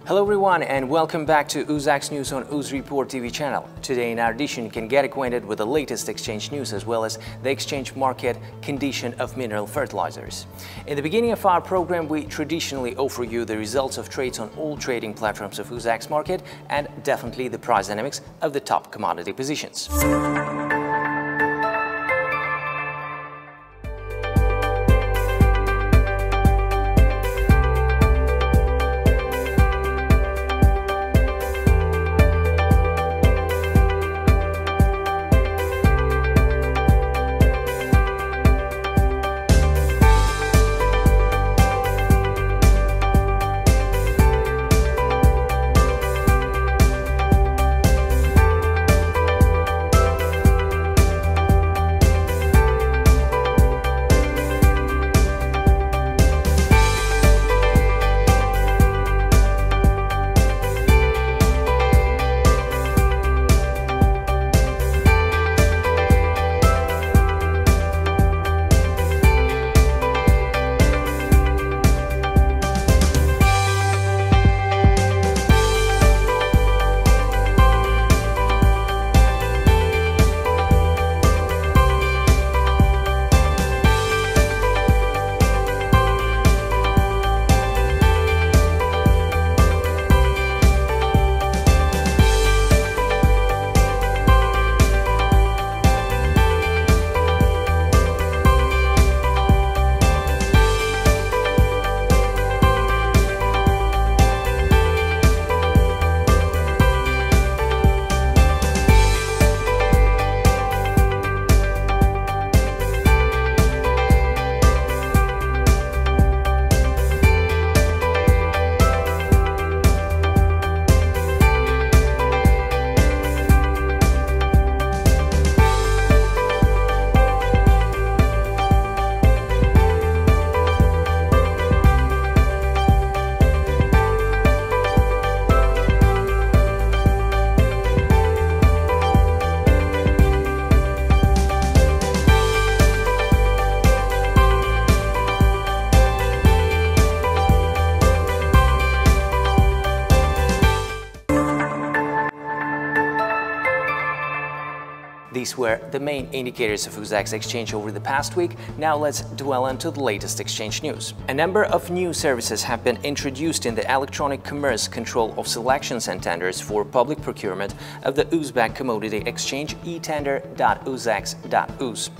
Hello everyone and welcome back to UZAX News on UzReport TV channel. Today in our edition you can get acquainted with the latest exchange news as well as the exchange market condition of mineral fertilizers. In the beginning of our program we traditionally offer you the results of trades on all trading platforms of UZAX market and definitely the price dynamics of the top commodity positions. These were the main indicators of UZAX exchange over the past week. Now let's dwell into the latest exchange news. A number of new services have been introduced in the electronic commerce control of selections and tenders for public procurement of the Uzbek commodity exchange etender.uzax.uz.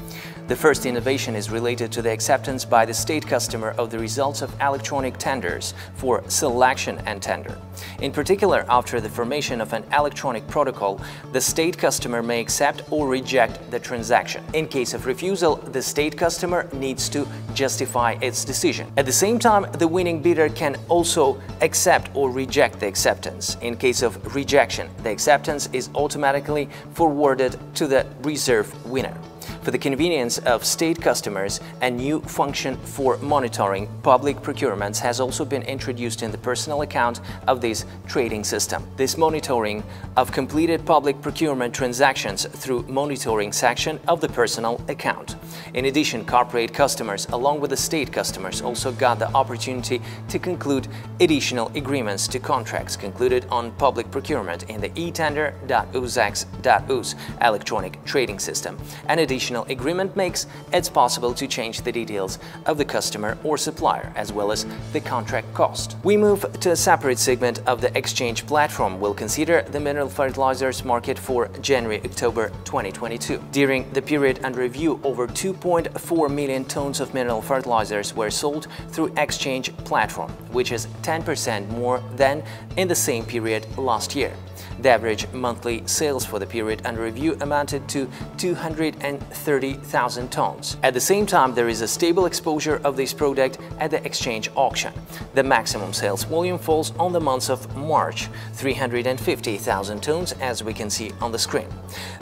The first innovation is related to the acceptance by the state customer of the results of electronic tenders for selection and tender. In particular, after the formation of an electronic protocol, the state customer may accept or reject the transaction. In case of refusal, the state customer needs to justify its decision. At the same time, the winning bidder can also accept or reject the acceptance. In case of rejection, the acceptance is automatically forwarded to the reserve winner. For the convenience of state customers, a new function for monitoring public procurements has also been introduced in the personal account of this trading system. This monitoring of completed public procurement transactions through monitoring section of the personal account. In addition, corporate customers along with the state customers also got the opportunity to conclude additional agreements to contracts concluded on public procurement in the etender.uzax.uz electronic trading system. An additional agreement makes it possible to change the details of the customer or supplier as well as the contract cost. We move to a separate segment of the exchange platform. We'll consider the mineral fertilizers market for January-October 2022. During the period under review, over 2.4 million tons of mineral fertilizers were sold through exchange platform, which is 10% more than in the same period last year. The average monthly sales for the period under review amounted to 206 30,000 tons. At the same time, there is a stable exposure of this product at the exchange auction. The maximum sales volume falls on the months of March, 350,000 tons, as we can see on the screen.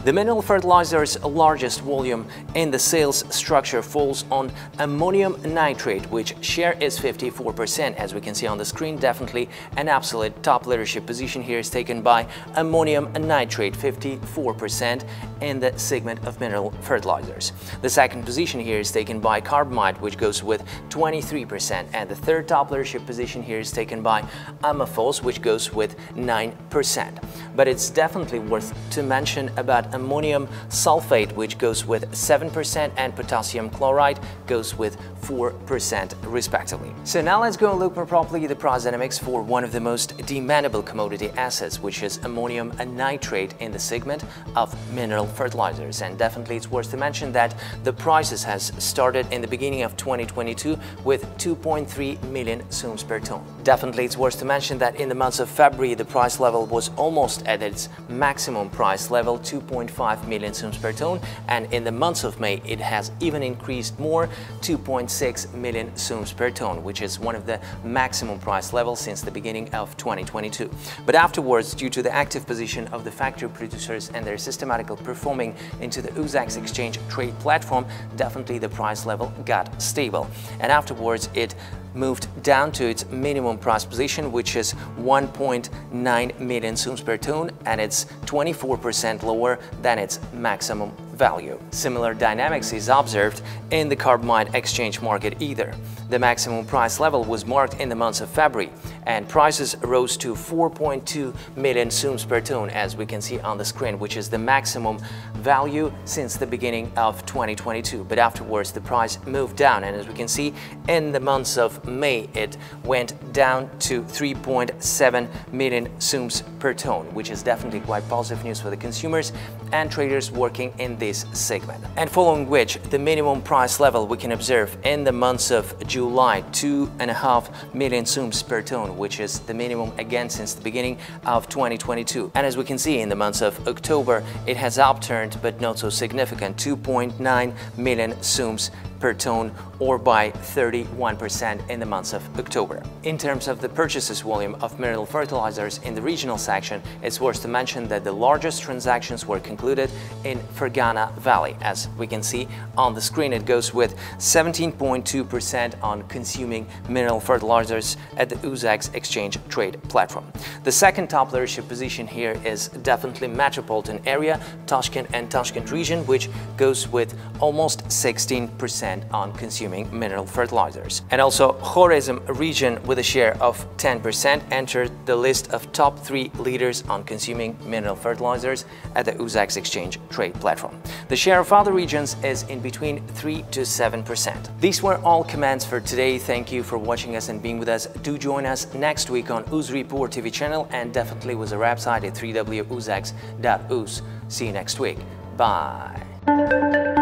The mineral fertilizer's largest volume in the sales structure falls on ammonium nitrate, which share is 54%, as we can see on the screen. Definitely an absolute top leadership position here is taken by ammonium nitrate, 54% in the segment of mineral fertilizers. The second position here is taken by carbamide, which goes with 23%, and the third top leadership position here is taken by Amaphos, which goes with 9%. But it's definitely worth to mention about ammonium sulfate, which goes with 7%, and potassium chloride goes with 4% respectively. So now let's go and look more properly at the price dynamics for one of the most demandable commodity assets, which is ammonium nitrate in the segment of mineral fertilizers. And definitely it's worth to mention that the prices has started in the beginning of 2022 with 2.3 million sums per ton. Definitely it's worth to mention that in the months of February the price level was almost at its maximum price level, 2.5 million sums per ton, and in the months of May it has even increased more, 2.6 million sums per ton, which is one of the maximum price levels since the beginning of 2022. But afterwards, due to the active position of the factory producers and their systematical performing into the UZAX exchange trade platform, definitely the price level got stable, and afterwards it moved down to its minimum price position, which is 1.9 million sums per ton, and it's 24% lower than its maximum value. Similar dynamics is observed in the carbamide exchange market either. The maximum price level was marked in the months of February, and prices rose to 4.2 million sums per ton, as we can see on the screen, which is the maximum value since the beginning of 2022. But afterwards the price moved down, and as we can see in the months of May it went down to 3.7 million sums per ton, which is definitely quite positive news for the consumers and traders working in this segment. And following which, the minimum price level we can observe in the months of July, 2.5 million sums per ton, which is the minimum again since the beginning of 2022. And as we can see in the months of October, it has upturned, but not so significant, 2.9 million sums per ton, or by 31% in the months of October. In terms of the purchases volume of mineral fertilizers in the regional section, it's worth to mention that the largest transactions were concluded in Fergana Valley. As we can see on the screen, it goes with 17.2% on consuming mineral fertilizers at the UZAX exchange trade platform. The second top leadership position here is definitely metropolitan area, Tashkent and Tashkent region, which goes with almost 16% on consuming mineral fertilizers. And also Khorizm region, with a share of 10%, entered the list of top 3 leaders on consuming mineral fertilizers at the UZAX exchange trade platform. The share of other regions is in between 3 to 7%. These were all comments for today. Thank you for watching us and being with us. Do join us next week on UzReport TV channel, and definitely with our website at www.uzax.uz. See you next week. Bye.